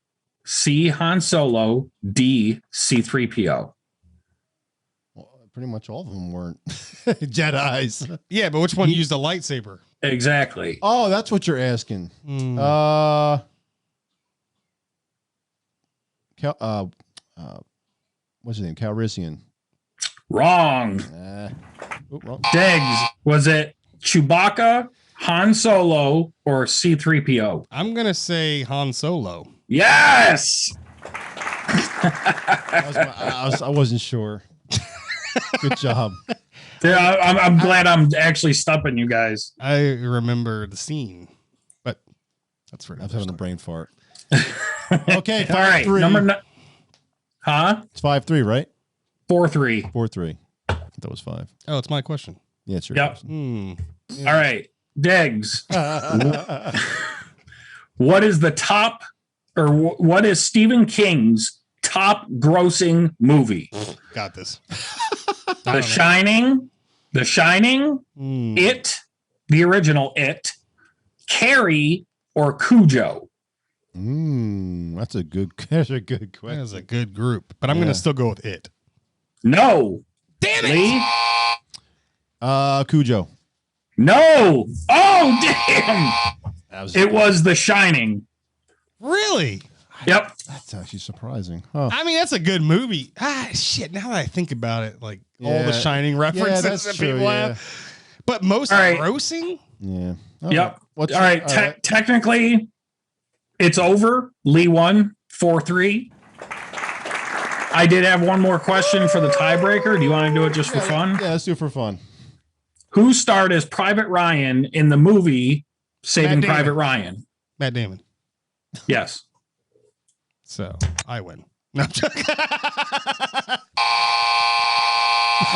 C, Han Solo, D, C-3PO. pretty much all of them weren't Jedis. Yeah, but which one used a lightsaber? Exactly. Oh, that's what you're asking. What's his name? Calrissian. Wrong. Wrong. Diggs, was it Chewbacca, Han Solo, or C-3PO? I'm gonna say Han Solo. Yes. I wasn't sure. Good job. Yeah, I'm glad I'm actually stumping you guys. I remember the scene, but that's for I was having a brain fart. Okay, 5-3. All right, It's 5-3, right? 4-3. 4-3. That was 5. Oh, it's my question. Yeah, it's your Yep. question. All right, Diggs. What is the top, or what is Stephen King's top grossing movie? Got this. The Shining, It, the original It, Carrie, or Cujo? That's a good question. That was a good group, but I'm gonna still go with it. No. Damn it! Lee? Cujo. No. Oh, damn. It was The Shining. Really? Yep. That's actually surprising. Huh. I mean, that's a good movie. Shit. Now that I think about it, like all the Yeah. Shining references that's that true, people yeah. have. But most All right. grossing? Yeah. Yep. What's All right. Technically, it's over. Lee won 4-3. I did have one more question for the tiebreaker. Do you want to do it just for fun? Yeah, let's do it for fun. Who starred as Private Ryan in the movie Saving Matt Damon. Private Ryan? Matt Damon. Yes. So I win. No, I'm joking.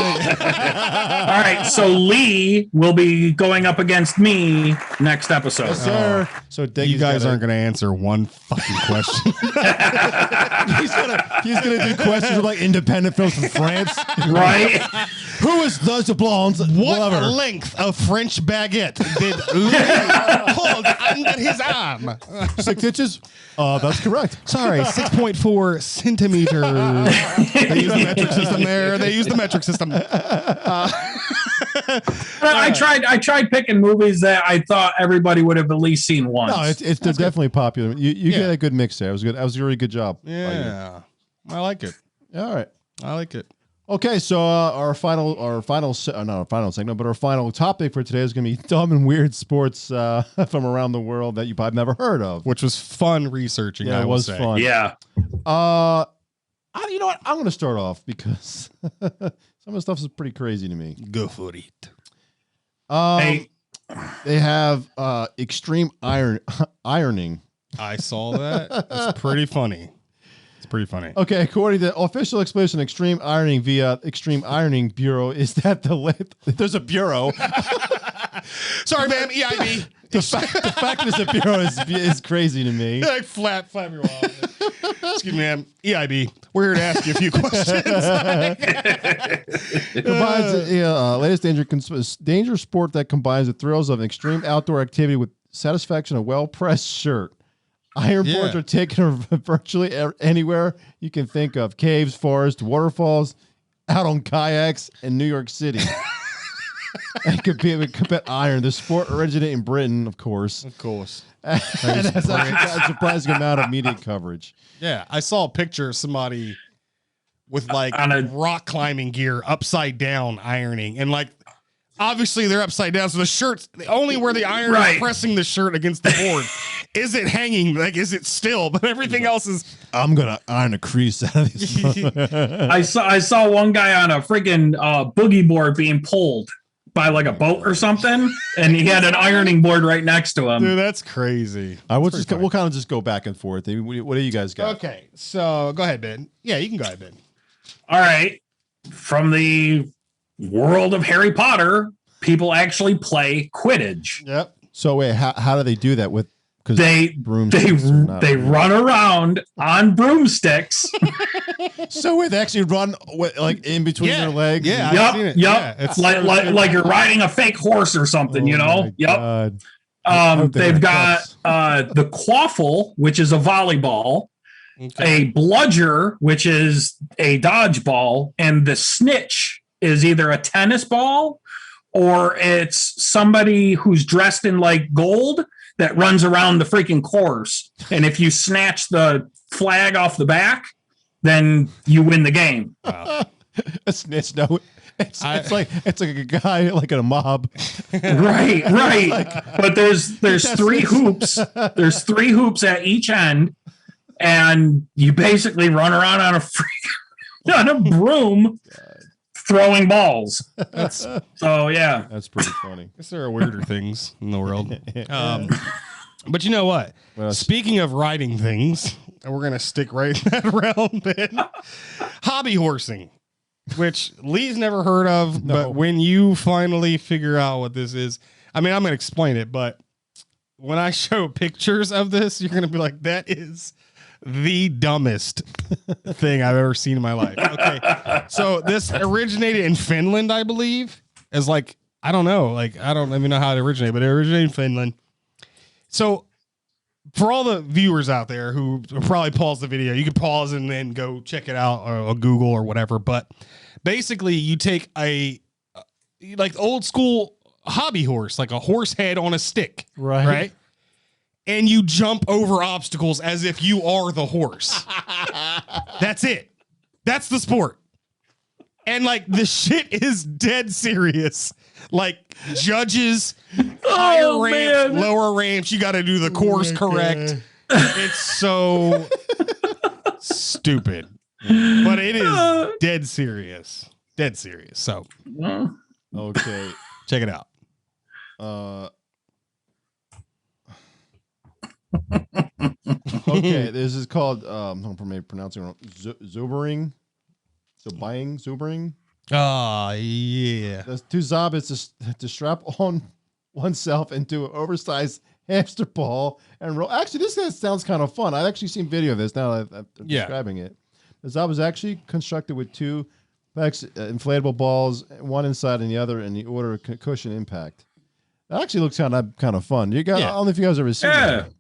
All right. So Lee will be going up against me next episode. Yes, sir. So Diggs You guys aren't going to answer one fucking question. He's gonna do questions with like independent films from France. Right? Who is those blondes? What Whatever. length of French baguette did Lee hold under his arm? 6 inches? That's correct. Sorry, 6.4 centimeters. They use the metric system there. They use the metric system. I tried picking movies that I thought everybody would have at least seen once. No, they're definitely popular. You Yeah. get a good mix there. It was good. That was a really good job. by you. Yeah, I like it. All right. I like it. Okay, so our final segment, but our final topic for today is going to be dumb and weird sports from around the world that you probably never heard of. Which was fun researching. Yeah, I it will was say. fun. Yeah. You know what? I'm going to start off because some of the stuff is pretty crazy to me. Go for it. Hey. They have extreme ironing. I saw that. It's pretty funny. It's pretty funny. Okay, according to official explanation, extreme ironing via Extreme Ironing Bureau is that there's a bureau. Sorry, ma'am. EIB. The fact there's a bureau is crazy to me. Like flap your wall. Excuse me, ma'am. EIB. We're here to ask you a few questions. It combines latest danger sport that combines the thrills of an extreme outdoor activity with satisfaction of a well-pressed shirt. Iron boards are taken virtually anywhere you can think of: caves, forests, waterfalls, out on kayaks in New York City. And compete iron. The sport originated in Britain, of course. Of course. And has actually got a surprising amount of media coverage. Yeah, I saw a picture of somebody with like On a- rock climbing gear upside down ironing. And like, obviously they're upside down. So the shirt's only where the iron is Right. pressing the shirt against the board. Is it hanging? Like, is it still? But everything else is. I'm going to iron a crease out of this. I saw one guy on a freaking boogie board being pulled by like a boat or something, and he had an ironing board right next to him. Dude, that's crazy. We'll kind of just go back and forth. What do you guys got? Okay, so go ahead, Ben. Yeah, you can go ahead, Ben. All right. From the world of Harry Potter, people actually play Quidditch. Yep. So wait, how do they do that with? Because They run around on broomsticks. So wait, they actually run like in between their legs. Yeah. Yep, I've seen it. yep. Yeah, It's like you're riding a fake horse or something, you know? my Yep. God. hope they They've have got cups. the quaffle, which is a volleyball, Okay. a bludger, which is a dodgeball, and the snitch is either a tennis ball or it's somebody who's dressed in like gold that runs around the freaking course. And if you snatch the flag off the back, then you win the game. Wow. A snitch? No, it's like a guy like in a mob. Right. But there's three hoops. There's three hoops at each end, and you basically run around on a broom throwing balls. So yeah. That's pretty funny. Guess there are weirder things in the world. But you know what? Well, Speaking of riding things, and we're gonna stick right in that realm, Ben. Hobby horsing, which Lee's never heard of, No. but when you finally figure out what this is, I mean, I'm gonna explain it, but when I show pictures of this, you're gonna be like, that is the dumbest thing I've ever seen in my life. Okay. So this originated in Finland, I believe, as like, I don't know, like, I don't even know how it originated, but it originated in Finland. So for all the viewers out there who probably pause the video, you can pause and then go check it out or Google or whatever. But basically you take a like old school hobby horse, like a horse head on a stick, right? And you jump over obstacles as if you are the horse. That's it. That's the sport. And like the shit is dead serious. Like judges, higher ramps, lower ramps, you got to do the course correct. It's so stupid, but it is dead serious. Dead serious. So Okay. check it out. Okay, this is called I'm maybe pronouncing it wrong. Zubering. Zubering. Oh, yeah. There's two zombies to strap on oneself into an oversized hamster ball and roll. Actually, this sounds kind of fun. I've actually seen video of this now that I'm describing it. The zob is actually constructed with two inflatable balls, one inside and the other in the order of cushion impact. That actually looks kind of fun. I don't know if you guys ever seen that.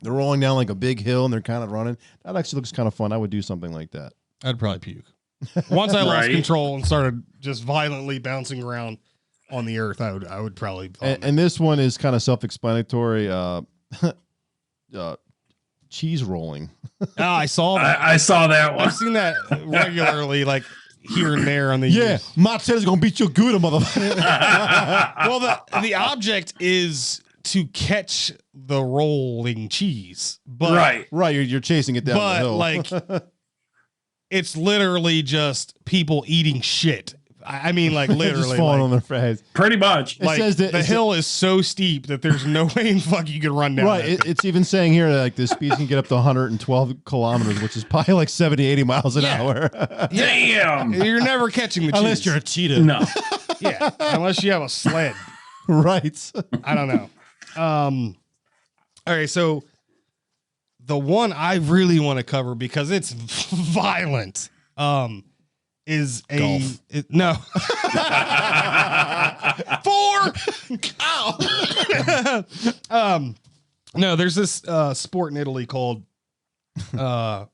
They're rolling down like a big hill and they're kind of running. That actually looks kind of fun. I would do something like that. I'd probably puke. Once I lost control and started just violently bouncing around on the earth, I would probably. And this one is kind of self-explanatory. Cheese rolling. Oh, I saw that. I saw that one. I've seen that regularly. Like here and there on the Yeah, years. Martel's gonna beat you good, motherfucker. Well, the object is to catch the rolling cheese, but Right. Right, you're chasing it down the but hill. like it's literally just people eating shit. I mean, like literally, just falling like, on their face. Pretty much. It like, says that the hill is so steep that there's no way in fuck you could run down. Right, that. it's even saying here that like the speed can get up to 112 kilometers, which is probably like 70, 80 miles an hour. Damn. You're never catching the cheese. Unless you're a cheetah. No. Yeah, unless you have a sled. Right. I don't know. All right, so the one I really want to cover because it's violent. Is a Golf. no 4. Ow. No, there's this sport in Italy called I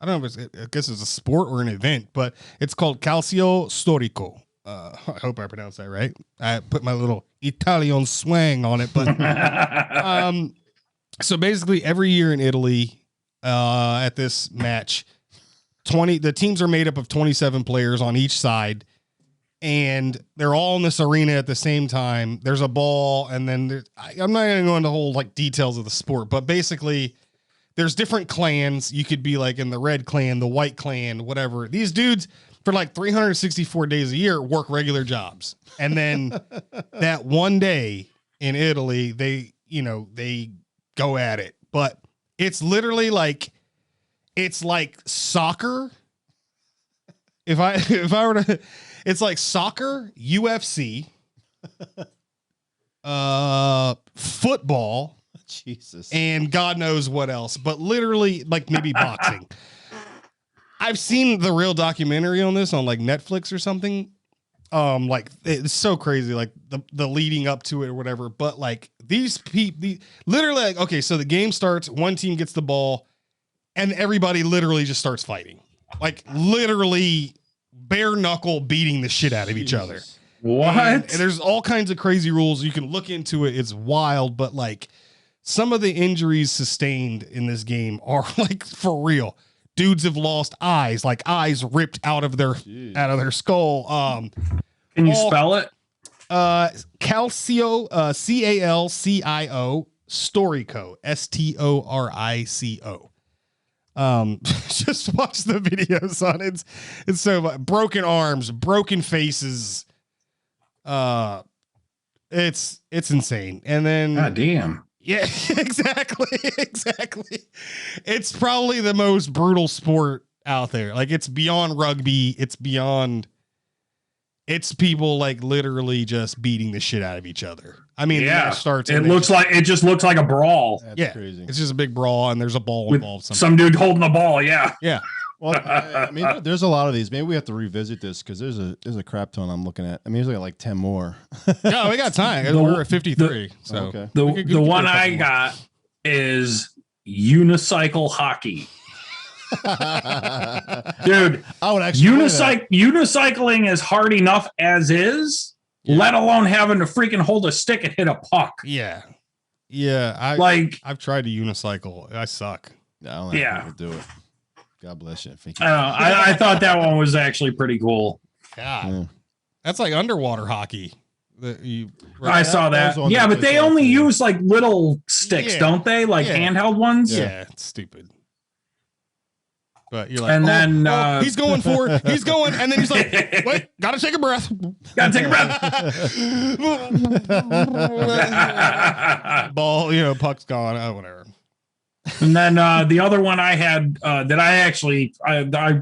don't know if I guess it's a sport or an event, but it's called calcio storico. I hope I pronounced that right. I put my little Italian swang on it, but so basically every year in Italy at this match, the teams are made up of 27 players on each side, and they're all in this arena at the same time. There's a ball, and then I'm not going to go into the whole like details of the sport, but basically there's different clans. You could be like in the red clan, the white clan, whatever. These dudes for like 364 days a year work regular jobs. And then that one day in Italy, they go at it, but it's literally like, it's like soccer. If I were to, it's like soccer, UFC, football, Jesus. and God knows what else, but literally like maybe boxing. I've seen the real documentary on this on like Netflix or something. Like it's so crazy, like the leading up to it or whatever. But like these people, literally, like, okay, so the game starts, one team gets the ball, and everybody literally just starts fighting, like literally bare knuckle beating the shit out of each other. What? And there's all kinds of crazy rules. You can look into it. It's wild, but like some of the injuries sustained in this game are like for real. Dudes have lost eyes, like eyes ripped out of their skull. Can you spell it? Calcio, Calcio, Storico, Storico. Just watch the videos on it. It's so much. Broken arms, broken faces. It's insane. And then God damn. yeah, exactly. It's probably the most brutal sport out there. Like it's beyond rugby. It's people like literally just beating the shit out of each other. I mean, the Yeah. match starts. It and just looks like a brawl. That's yeah, crazy. it's just a big brawl and there's a ball With involved. some dude holding the ball. Yeah. Yeah. Well, I mean, there's a lot of these. Maybe we have to revisit this because there's a crap ton I'm looking at. I mean, there's like 10 more. No, we got time. We're at 53. So Okay. we could The get one a couple I more. got is unicycle hockey. Dude, I would actually play that. unicycling is hard enough as is, let alone having to freaking hold a stick and hit a puck. Yeah. I've tried to unicycle. I suck. No, I don't think Yeah. people do it. God bless you. Thank I you. don't know. I thought that one was actually pretty cool. God. Yeah. That's like underwater hockey. I saw that that. was one Yeah, that but they was only awesome. use like little sticks, Yeah. don't they? Like Yeah. handheld ones. Yeah, it's stupid. But you're like, And then, he's going, and then he's like, wait, gotta take a breath. Gotta take a breath. Ball, puck's gone. Oh, whatever. And then the other one I had that I actually I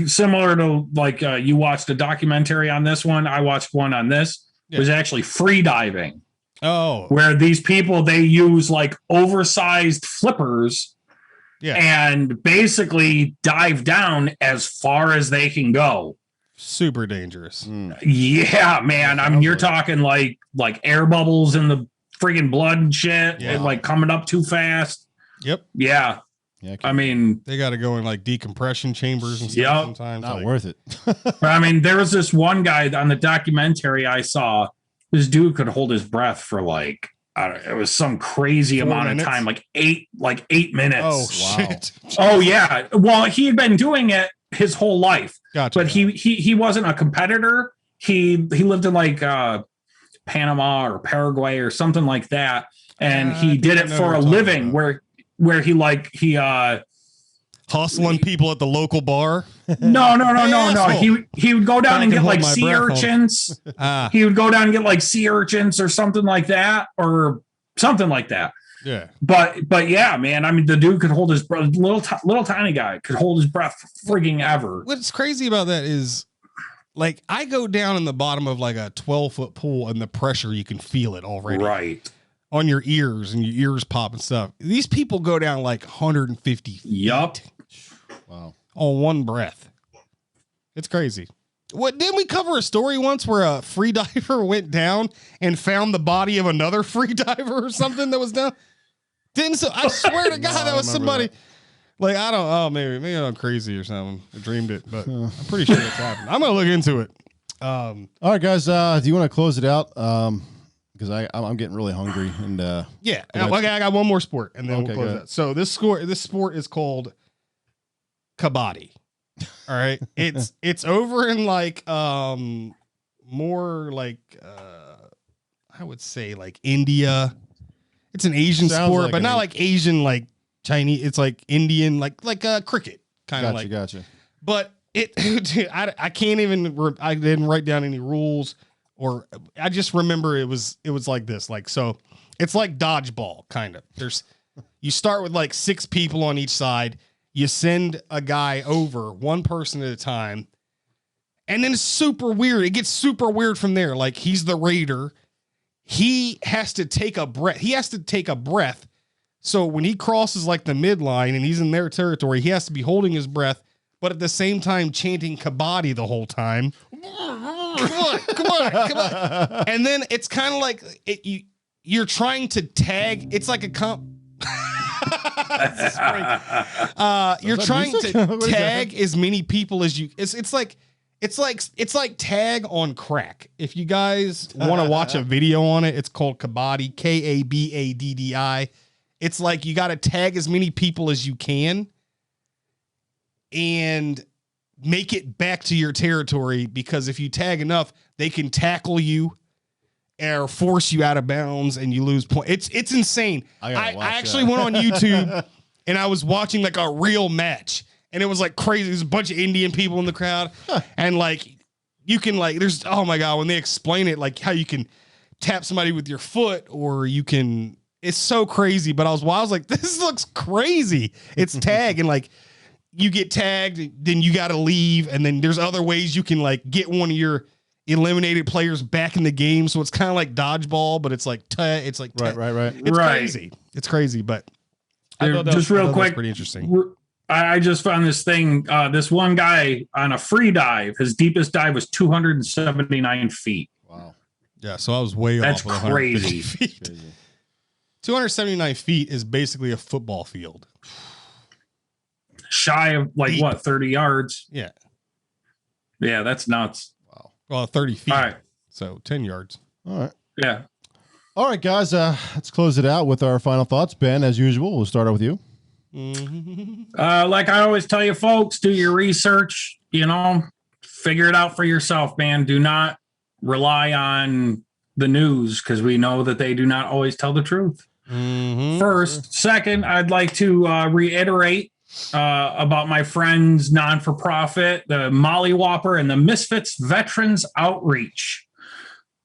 similar to like you watched a documentary on this one. I watched one on this. Yeah. Was actually free diving, Oh, where these people they use like oversized flippers yeah. and basically dive down as far as they can go. Super dangerous. Mm. Yeah, man. I mean, you're talking like air bubbles in the freaking blood and shit, Yeah. and like coming up too fast. Yep. Yeah, Yeah, I mean, They got to go in like decompression chambers and stuff Yep. sometimes. not like, worth it. but I mean, there was this one guy on the documentary I saw. This dude could hold his breath for like it was some crazy 4 amount minutes? of time, like 8 minutes. Oh, Wow. shit. Oh yeah. Well, he had been doing it his whole life. Gotcha. But he wasn't a competitor. He lived in like Panama or Paraguay or something like that, and he did it for a living. Where he hustling people at the local bar. No. He would go down and get like sea urchins. He would go down and get like sea urchins or something like that. Yeah. But yeah, man. I mean, the dude could hold his breath. Little tiny guy could hold his breath frigging ever. What's crazy about that is, like, I go down in the bottom of like a 12-foot pool, and the pressure, you can feel it already. Right. On your ears, and your ears pop and stuff. These people go down like 150 feet. Yup. Wow. On one breath. It's crazy. What, didn't we cover a story once where a free diver went down and found the body of another free diver or something that was down? I swear to God, that was somebody. That. Like, I don't, maybe I'm crazy or something. I dreamed it, but I'm pretty sure it's happened. I'm going to look into it. All right, guys, do you want to close it out? Because I'm getting really hungry. And yeah, okay, I got one more sport, and then we'll close good. that. So this sport is called kabaddi. All right, it's over in like more like I would say like India. It's an Asian sport, like, but not like Asian like Chinese. It's like Indian, like cricket kind of like. Gotcha. But I can't even. I didn't write down any rules, or I just remember it was like this. Like, so it's like dodgeball kind of. You start with like 6 people on each side. You send a guy over, one person at a time, and then it's super weird. It gets super weird from there. Like, he's the raider. He has to take a breath. So when he crosses like the midline and he's in their territory, he has to be holding his breath, but at the same time chanting kabaddi the whole time. Come on. And then it's kind of like you're trying to tag. It's like a you're trying to tag as many people as you. It's like tag on crack. If you guys want to watch a video on it, it's called kabaddi, Kabaddi. It's like you got to tag as many people as you can and make it back to your territory, because if you tag enough, they can tackle you or force you out of bounds and you lose points. It's insane. I actually went on YouTube and I was watching like a real match, and it was like crazy. There's a bunch of Indian people in the crowd, and like you can like there's oh my God, when they explain it, like how you can tap somebody with your foot, or you can. It's so crazy. But I was like, this looks crazy. It's tag, and like you get tagged, then you got to leave, and then there's other ways you can like get one of your eliminated players back in the game. So it's kind of like dodgeball, but it's like right. It's crazy. It's crazy, but I thought just real quick, pretty interesting. I just found this thing. This one guy on a free dive, his deepest dive was 279 feet. Wow. Yeah, so I was way That's off. That's crazy. Feet. 279 feet is basically a football field. Shy of like Deep. what, 30 yards? Yeah. Yeah, that's nuts. Wow. Well, 30 feet. All right. So 10 yards. All right. Yeah. All right, guys. Let's close it out with our final thoughts. Ben, as usual, we'll start out with you. Like I always tell you folks, do your research, figure it out for yourself, man. Do not rely on the news, because we know that they do not always tell the truth. First. Second, I'd like to reiterate about my friends non-for-profit, the Molly Whopper and the Misfits Veterans Outreach.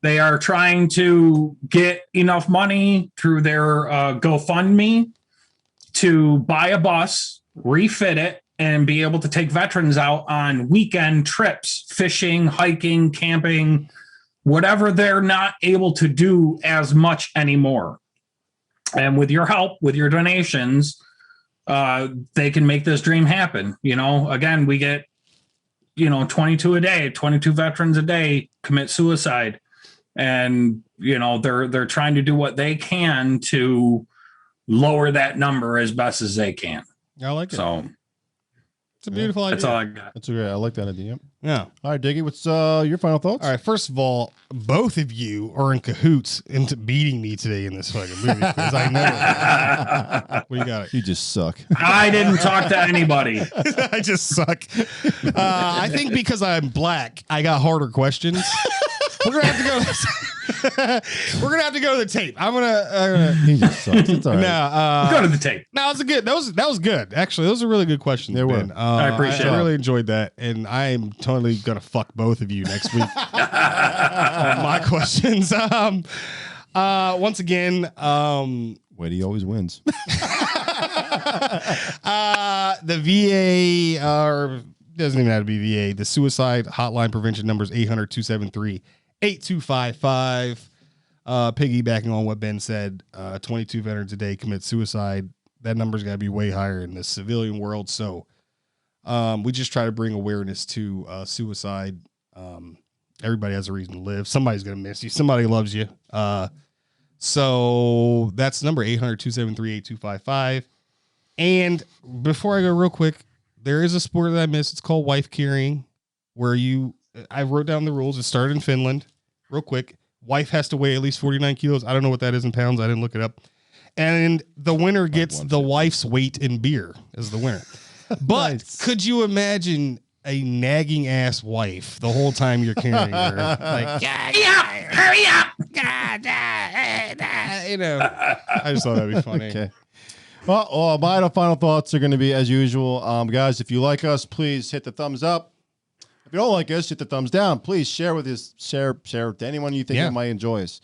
They are trying to get enough money through their GoFundMe to buy a bus, refit it, and be able to take veterans out on weekend trips, fishing, hiking, camping, whatever they're not able to do as much anymore. And with your help, with your donations, they can make this dream happen. Again, we get, 22 veterans a day commit suicide. And, they're trying to do what they can to lower that number as best as they can. I like it. So It's a beautiful idea. That's all I got. That's great. I like that idea. Yep. Yeah. All right, Diggy, what's your final thoughts? All right. First of all, both of you are in cahoots into beating me today in this fucking movie because I know it. What do you got? You just suck. I didn't talk to anybody. I just suck. I think because I'm black, I got harder questions. We're gonna have to go. We're gonna have to go to the tape. I'm gonna. He just sucks. It's all right. No, Go to the tape. no, it's a good. That was good. Actually, those are really good questions. They were. Ben. I appreciate I it. really enjoyed that, and I am totally gonna fuck both of you next week. My questions. Once again, Whitey always wins. the VA or doesn't even have to be VA. The suicide hotline prevention number is 800-273-8255. Piggybacking on what Ben said, 22 veterans a day commit suicide. That number's got to be way higher in the civilian world. So we just try to bring awareness to suicide. Everybody has a reason to live. Somebody's going to miss you. Somebody loves you. So that's number 800-273-8255. And before I go real quick, there is a sport that I missed. It's called wife carrying, where I wrote down the rules. It started in Finland. Real quick, wife has to weigh at least 49 kilos. I don't know what that is in pounds. I didn't look it up. And the winner gets the wife's weight in beer as the winner. But Nice. could you imagine a nagging ass wife the whole time you're carrying her? Like, hurry up. You know, I just thought that'd be funny. Okay. Well, my final thoughts are going to be as usual. Guys, if you like us, please hit the thumbs up. If you don't like us, hit the thumbs down. Please share to anyone you think that might enjoy us.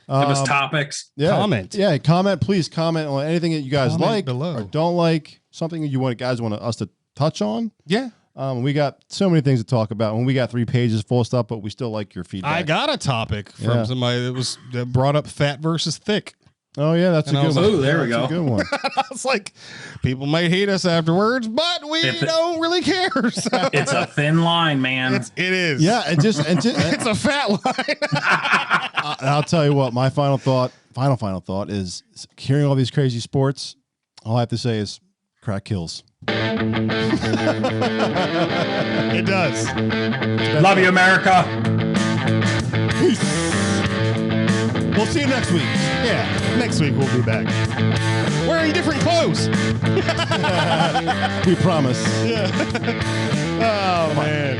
Give us topics. Yeah, Comment. Yeah, comment. Please comment on anything that you guys Comment like below. or don't like. Something you want us to touch on. Yeah. We got so many things to talk about. When we got 3 pages full of stuff, but we still like your feedback. I got a topic from Yeah. somebody that brought up fat versus thick. Oh yeah, that's And a I good was one. like, "Ooh, there we That's go." a good one. I was like, people might hate us afterwards, but we If it- don't really care. So It's a thin line, man. it is. Yeah, and It's a fat line. I'll tell you what. My final thought is hearing all these crazy sports. All I have to say is, crack kills. It does. Love you, America. Peace. We'll see you next week. Yeah. Next week we'll be back. Wearing different clothes. We promise. Oh man.